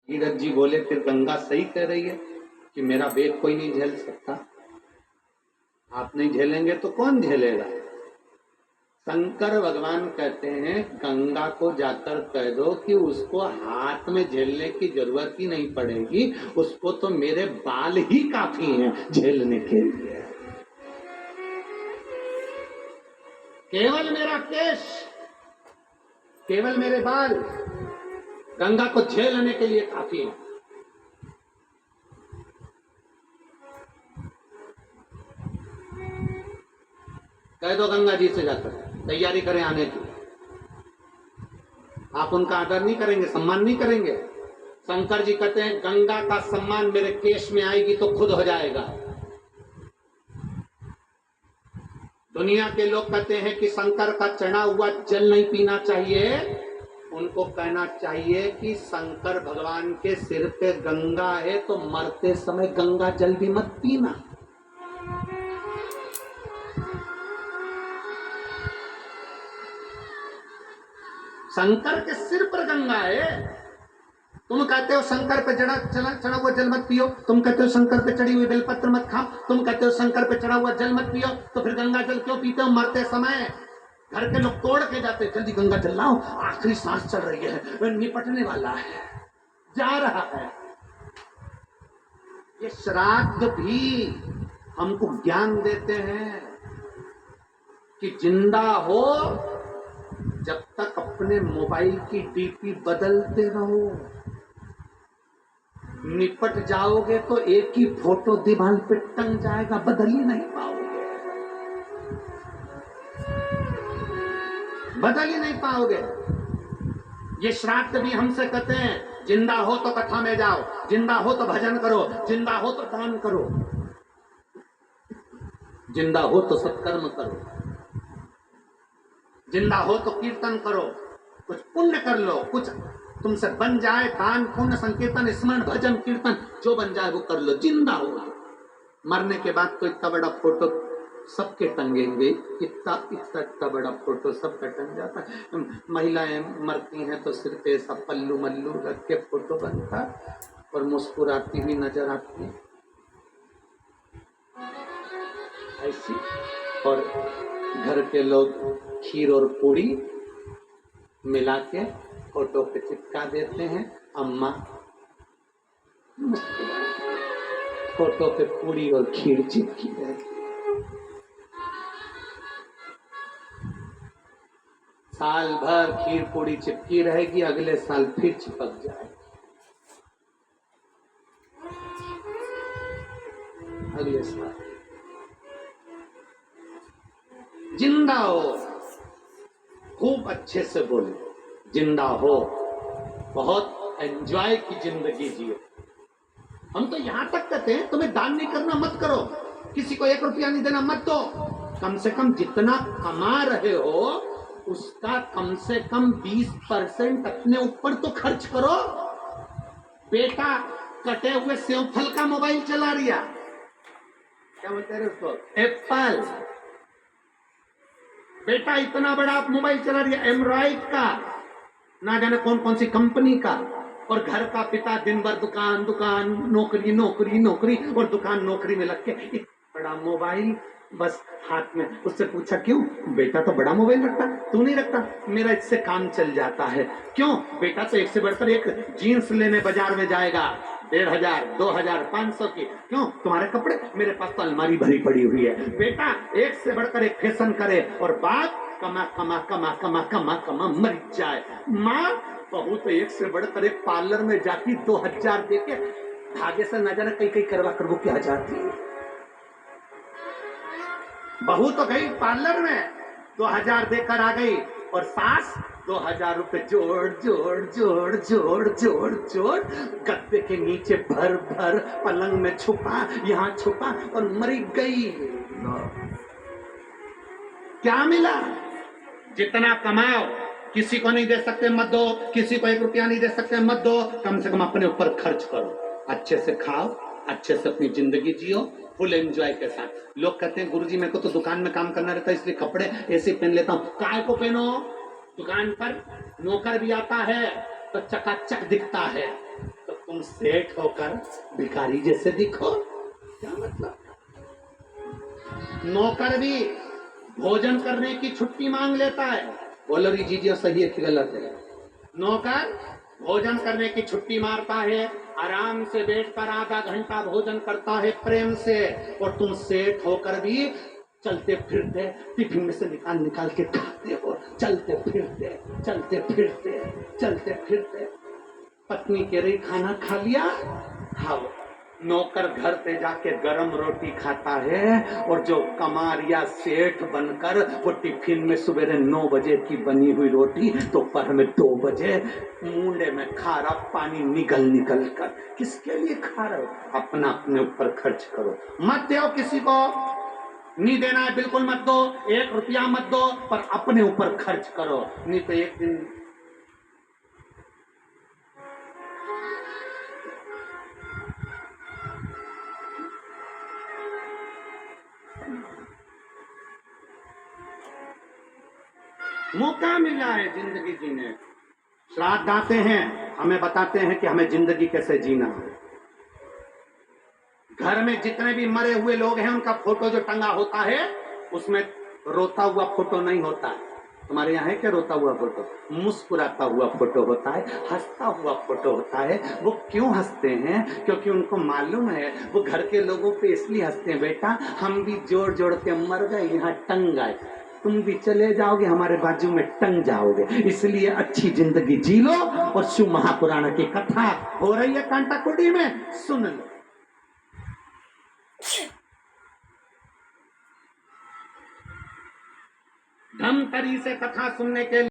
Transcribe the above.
भगीरथ जी बोले फिर गंगा सही कह रही है कि मेरा वेग कोई नहीं झेल सकता। आप नहीं झेलेंगे तो कौन झेलेगा? शंकर भगवान कहते हैं गंगा को जाकर कह दो कि उसको हाथ में झेलने की जरूरत ही नहीं पड़ेगी, उसको तो मेरे बाल ही काफी हैं झेलने के लिए। केवल मेरा केश, केवल मेरे बाल गंगा को झेलने के लिए काफी है। कह दो गंगा जी से जाकर तैयारी करें आने की। आप उनका आदर नहीं करेंगे, सम्मान नहीं करेंगे। शंकर जी कहते हैं गंगा का सम्मान मेरे केश में आएगी तो खुद हो जाएगा। दुनिया के लोग कहते हैं कि शंकर का चढ़ा हुआ जल नहीं पीना चाहिए। उनको कहना चाहिए कि शंकर भगवान के सिर पे गंगा है तो मरते समय गंगा जल भी मत पीना। शंकर के सिर पर गंगा है। तुम कहते हो शंकर पे चढ़ा हुआ जल मत पियो, तुम कहते हो शंकर पे चढ़ी हुई बेलपत्र मत खाओ, तुम कहते हो शंकर पे चढ़ा हुआ जल मत पियो, तो फिर गंगा जल क्यों पीते हो? मरते समय घर के लोग तोड़ के जाते, जल्दी गंगा जल लाओ, आखिरी सांस चल रही है, निपटने वाला है, जा रहा है। ये श्राद्ध भी हमको ज्ञान देते हैं कि जिंदा हो जब तक अपने मोबाइल की डीपी बदलते रहो, निपट जाओगे तो एक ही फोटो दीवार पे टंग जाएगा, बदल ही नहीं पाओगे, बदल ही नहीं पाओगे। ये श्राद्ध भी हमसे कहते हैं जिंदा हो तो कथा में जाओ, जिंदा हो तो भजन करो, जिंदा हो तो दान करो, जिंदा हो तो सत्कर्म करो, जिंदा हो तो कीर्तन करो, कुछ पुण्य कर लो, कुछ तुमसे बन जाए, दान पुण्य संकीर्तन स्मरण भजन कीर्तन जो बन जाए वो कर लो, जिंदा हो। मरने के बाद तो इतना बड़ा फोटो सबके टंगेंगे, इतना बड़ा फोटो सबका टंग जाता है। महिलाएं मरती हैं तो सिर पे सब पल्लू मल्लू रख के फोटो बनता और मुस्कुराती हुई नजर आती है ऐसी। और घर के लोग खीर और पूड़ी मिला के फोटो पे चिपका देते हैं। अम्मा फोटो पे पूड़ी और खीर चिपकी रहती है। साल भर खीर पूड़ी चिपकी रहेगी, अगले साल फिर चिपक जाएगी, अगले साल। जिंदा हो, खूब अच्छे से बोलो, जिंदा हो, बहुत एंजॉय की जिंदगी जियो। हम तो यहां तक कहते हैं तुम्हें दान नहीं करना मत करो, किसी को 1 रुपया नहीं देना मत दो, कम से कम जितना कमा रहे हो उसका कम से कम 20% अपने ऊपर तो खर्च करो। बेटा कटे हुए सेवफल का मोबाइल चला रिया, क्या बोलते हैं उसको, एप्पल। बेटा इतना बड़ा मोबाइल चला रही है एमराइट का, ना जाने कौन कौन सी कंपनी का, और घर का पिता दिन भर दुकान दुकान नौकरी नौकरी नौकरी और दुकान नौकरी में लग के इतना बड़ा मोबाइल बस हाथ में। उससे पूछा क्यों? बेटा तो बड़ा मोबाइल रखता, तू नहीं रखता? मेरा इससे काम चल जाता है। क्यों? बेटा तो एक से बढ़कर एक जीन्स लेने बाजार में जाएगा, 1500, 2000, 500 की। क्यों? तुम्हारे कपड़े, मेरे पास तो अलमारी भरी पड़ी हुई है। बेटा एक से बढ़कर एक फैशन करे और बाप कमा कमा कमा कमा कमा कमा मर जाए। माँ बहू तो एक से बढ़कर एक पार्लर में जाती, 2000 देके धागे से न जाने कई कई करवा कर वो क्या जाती है। बहू तो गई पार्लर में, 2000 देकर आ गई, और सास 2000 रुपए जोड़ जोड़ जोड़ जोड़ जोड़ जोड़ गद्दे के नीचे भर भर, पलंग में छुपा, यहाँ छुपा और मरी गई। क्या मिला? जितना कमाओ किसी को नहीं दे सकते मत दो, किसी को 1 रुपया नहीं दे सकते मत दो, कम से कम अपने ऊपर खर्च करो, अच्छे से खाओ, अच्छे से अपनी जिंदगी जियो, फुल एंजॉय के साथ। लोग कहते हैं गुरुजी मेरे को तो दुकान में काम करना रहता है इसलिए कपड़े ऐसे पहन लेता हूँ। काय को पहनो? दुकान पर नौकर भी आता है तो चकाचक दिखता है, तो तुम सेठ होकर भिखारी जैसे दिखो, क्या मतलब? नौकर भी भोजन करने की छुट्टी मांग लेता है। बोलो री जी सही है कि गलत है? नौकर भोजन करने की छुट्टी मारता है, आराम से बैठकर आधा घंटा भोजन करता है प्रेम से, और तुम सेठ होकर भी चलते फिरते टिफिन में से निकाल निकाल के खाते हो, चलते फिरते चलते फिरते चलते फिरते। पत्नी कह रही खाना खा लिया, खाओ। नौकर घर पे जाके गरम रोटी खाता है, और जो कमार या सेठ बनकर वो टिफिन में सवेरे 9 बजे की बनी हुई रोटी दोपहर में 2 बजे मुंडे में खारा पानी निकल निकल कर। किसके लिए खा रहे हो? अपना अपने ऊपर खर्च करो, मत दो किसी को, नहीं देना है बिल्कुल मत दो, 1 रुपया मत दो, पर अपने ऊपर खर्च करो, नहीं तो एक दिन मौका मिला है जिंदगी जीने। श्राद्ध आते हैं, हमें बताते हैं कि हमें जिंदगी कैसे जीना है। घर में जितने भी मरे हुए लोग हैं उनका फोटो जो टंगा होता है उसमें रोता हुआ फोटो नहीं होता है। तुम्हारे यहाँ है क्या रोता हुआ फोटो? मुस्कुराता हुआ फोटो होता है, हंसता हुआ फोटो होता है। वो क्यों हंसते हैं? क्योंकि उनको मालूम है वो घर के लोगों पे इसलिए हंसते हैं, बेटा हम भी जोड़ जोड़ के मर गए, यहाँ टंग गए, तुम भी चले जाओगे हमारे बाजू में टंग जाओगे, इसलिए अच्छी जिंदगी जी लो। और शिव महापुराण की कथा हो रही है कांटाकुटी में, सुन लो। धमतरी से कथा सुनने के